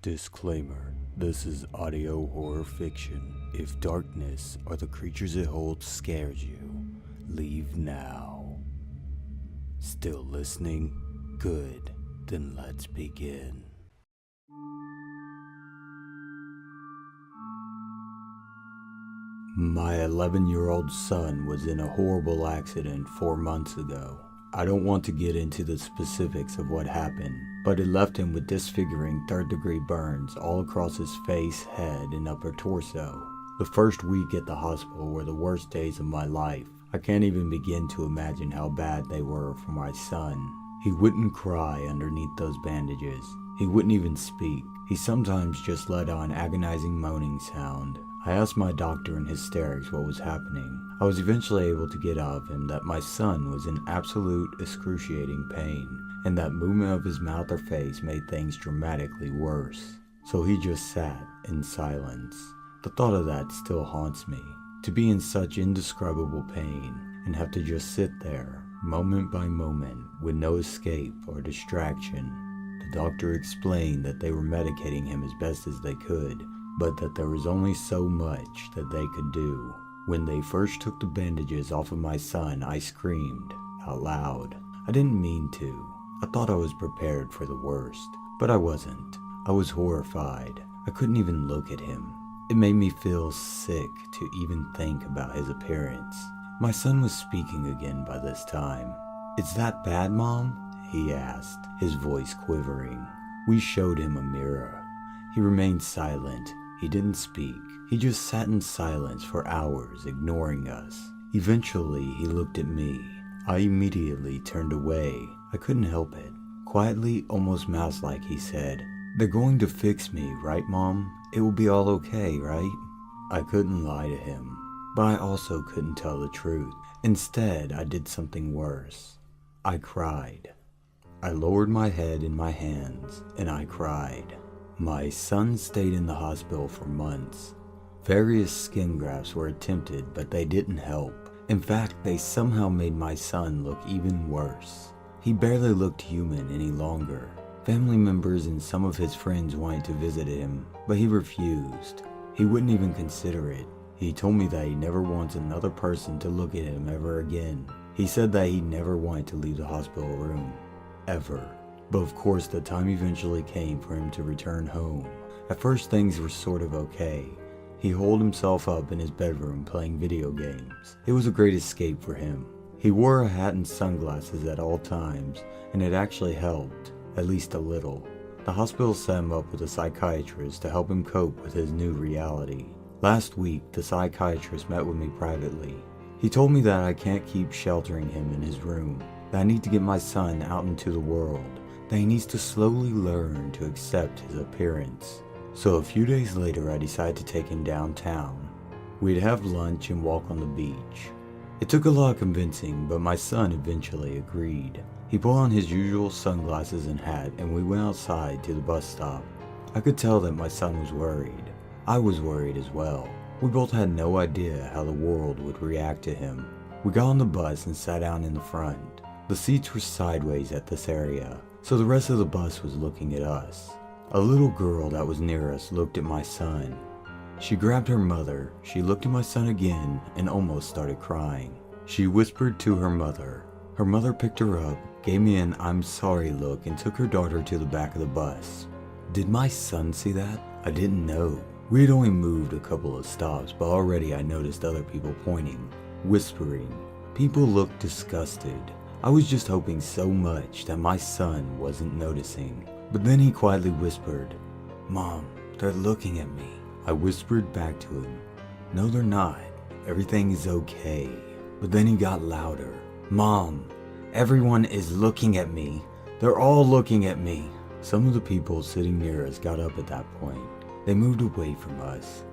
Disclaimer: this is audio horror fiction. If darkness or the creatures it holds scares you, leave now. Still listening? Good. Then let's begin. My 11-year-old son was in a horrible accident 4 months ago. I don't want to get into the specifics of what happened, but it left him with disfiguring third-degree burns all across his face, head, and upper torso. The first week at the hospital were the worst days of my life. I can't even begin to imagine how bad they were for my son. He wouldn't cry underneath those bandages. He wouldn't even speak. He sometimes just let out an agonizing moaning sound. I asked my doctor in hysterics what was happening. I was eventually able to get out of him that my son was in absolute excruciating pain, and that movement of his mouth or face made things dramatically worse. So he just sat in silence. The thought of that still haunts me. To be in such indescribable pain and have to just sit there, moment by moment, with no escape or distraction. The doctor explained that they were medicating him as best as they could, but that there was only so much that they could do. When they first took the bandages off of my son, I screamed out loud. I didn't mean to. I thought I was prepared for the worst, but I wasn't. I was horrified. I couldn't even look at him. It made me feel sick to even think about his appearance. My son was speaking again by this time. "Is that bad, Mom?" he asked, his voice quivering. We showed him a mirror. He remained silent. He didn't speak. He just sat in silence for hours, ignoring us. Eventually, he looked at me. I immediately turned away. I couldn't help it. Quietly, almost mouse-like, he said, "They're going to fix me, right, Mom? It will be all okay, right?" I couldn't lie to him, but I also couldn't tell the truth. Instead, I did something worse. I cried. I lowered my head in my hands, and I cried. My son stayed in the hospital for months. Various skin grafts were attempted, but they didn't help. In fact, they somehow made my son look even worse. He barely looked human any longer. Family members and some of his friends wanted to visit him, but he refused. He wouldn't even consider it. He told me that he never wants another person to look at him ever again. He said that he never wanted to leave the hospital room. Ever. But of course, the time eventually came for him to return home. At first, things were sort of okay. He holed himself up in his bedroom playing video games. It was a great escape for him. He wore a hat and sunglasses at all times, and it actually helped, at least a little. The hospital set him up with a psychiatrist to help him cope with his new reality. Last week, the psychiatrist met with me privately. He told me that I can't keep sheltering him in his room, that I need to get my son out into the world, that he needs to slowly learn to accept his appearance. So a few days later, I decided to take him downtown. We'd have lunch and walk on the beach. It took a lot of convincing, but my son eventually agreed. He put on his usual sunglasses and hat, and we went outside to the bus stop. I could tell that my son was worried. I was worried as well. We both had no idea how the world would react to him. We got on the bus and sat down in the front. The seats were sideways at this area, so the rest of the bus was looking at us. A little girl that was near us looked at my son. She grabbed her mother, she looked at my son again, and almost started crying. She whispered to her mother. Her mother picked her up, gave me an "I'm sorry" look, and took her daughter to the back of the bus. Did my son see that? I didn't know. We had only moved a couple of stops, but already I noticed other people pointing, whispering. People looked disgusted. I was just hoping so much that my son wasn't noticing. But then he quietly whispered, "Mom, they're looking at me." I whispered back to him, "No, they're not. Everything is okay." But then he got louder. "Mom, everyone is looking at me. They're all looking at me." Some of the people sitting near us got up at that point. They moved away from us.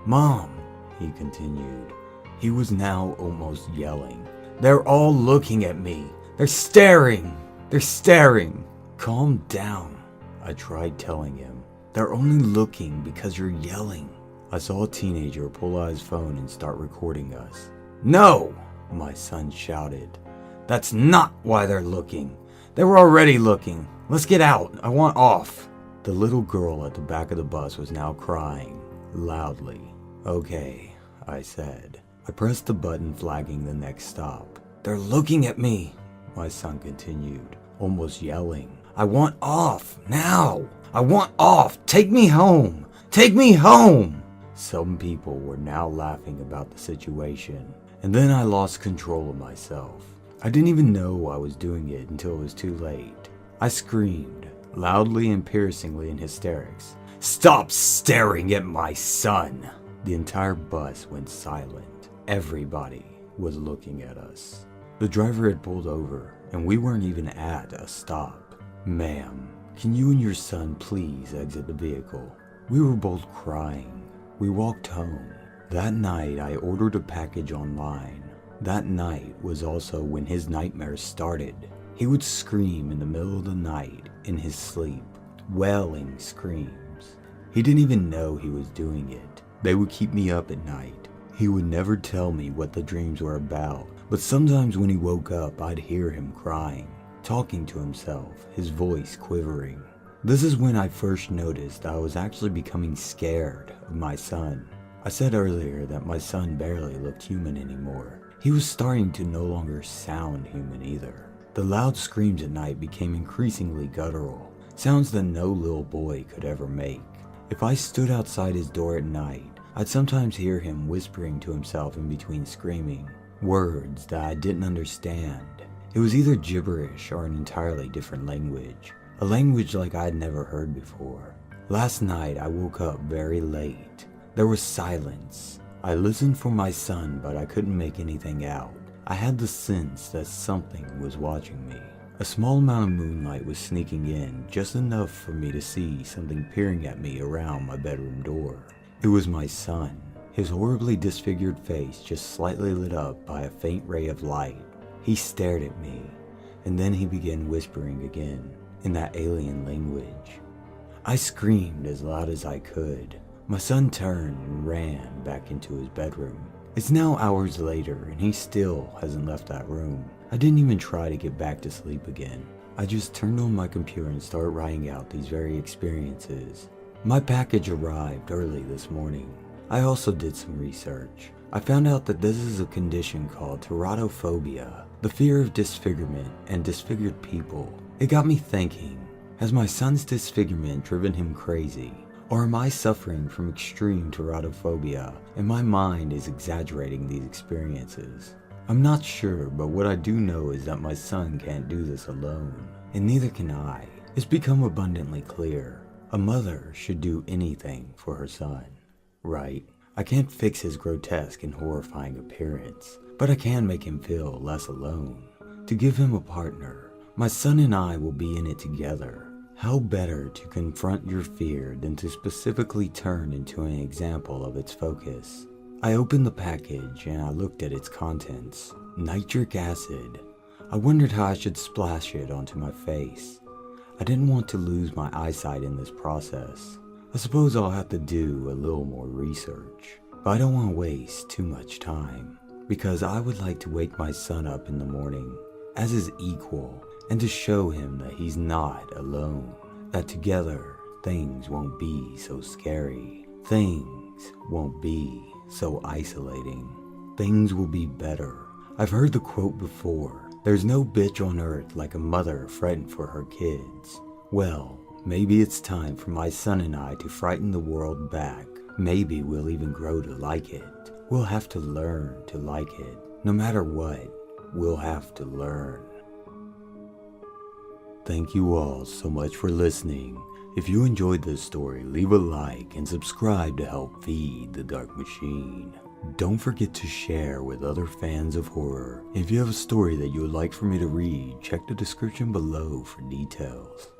"Mom," he continued. He was now almost yelling. "They're all looking at me. They're staring. They're staring." "Calm down," I tried telling him. "They're only looking because you're yelling." I saw a teenager pull out his phone and start recording us. "No!" my son shouted. "That's not why they're looking. They were already looking. Let's get out. I want off." The little girl at the back of the bus was now crying, loudly. "Okay," I said. I pressed the button flagging the next stop. "They're looking at me," my son continued, almost yelling. "I want off, now! I want off! Take me home! Take me home!" Some people were now laughing about the situation, and then I lost control of myself. I didn't even know I was doing it until it was too late. I screamed, loudly and piercingly in hysterics, "Stop staring at my son!" The entire bus went silent. Everybody was looking at us. The driver had pulled over, and we weren't even at a stop. "Ma'am, can you and your son please exit the vehicle?" We were both crying. We walked home. That night, I ordered a package online. That night was also when his nightmares started. He would scream in the middle of the night in his sleep, wailing screams. He didn't even know he was doing it. They would keep me up at night. He would never tell me what the dreams were about, but sometimes when he woke up, I'd hear him crying, talking to himself, his voice quivering. This is when I first noticed I was actually becoming scared of my son. I said earlier that my son barely looked human anymore. He was starting to no longer sound human either. The loud screams at night became increasingly guttural, sounds that no little boy could ever make. If I stood outside his door at night, I'd sometimes hear him whispering to himself in between screaming, words that I didn't understand. It was either gibberish or an entirely different language, a language like I'd never heard before. Last night I woke up very late. There was silence. I listened for my son, but I couldn't make anything out. I had the sense that something was watching me. A small amount of moonlight was sneaking in, just enough for me to see something peering at me around my bedroom door. It was my son, his horribly disfigured face just slightly lit up by a faint ray of light. He stared at me, and then he began whispering again, in that alien language. I screamed as loud as I could. My son turned and ran back into his bedroom. It's now hours later, and he still hasn't left that room. I didn't even try to get back to sleep again. I just turned on my computer and started writing out these very experiences. My package arrived early this morning. I also did some research. I found out that this is a condition called Teratophobia, the fear of disfigurement and disfigured people. It got me thinking, has my son's disfigurement driven him crazy? Or am I suffering from extreme teratophobia and my mind is exaggerating these experiences? I'm not sure, but what I do know is that my son can't do this alone, and neither can I. It's become abundantly clear. A mother should do anything for her son, right? I can't fix his grotesque and horrifying appearance, but I can make him feel less alone. To give him a partner, my son and I will be in it together. How better to confront your fear than to specifically turn into an example of its focus? I opened the package and I looked at its contents. Nitric acid. I wondered how I should splash it onto my face. I didn't want to lose my eyesight in this process. I suppose I'll have to do a little more research, but I don't want to waste too much time, because I would like to wake my son up in the morning as his equal and to show him that he's not alone, that together things won't be so scary, things won't be so isolating, things will be better. I've heard the quote before, there's no bitch on earth like a mother frightened for her kids. Well, maybe it's time for my son and I to frighten the world back. Maybe we'll even grow to like it. We'll have to learn to like it. No matter what, we'll have to learn. Thank you all so much for listening. If you enjoyed this story, leave a like and subscribe to help feed the Dark Machine. Don't forget to share with other fans of horror. If you have a story that you would like for me to read, check the description below for details.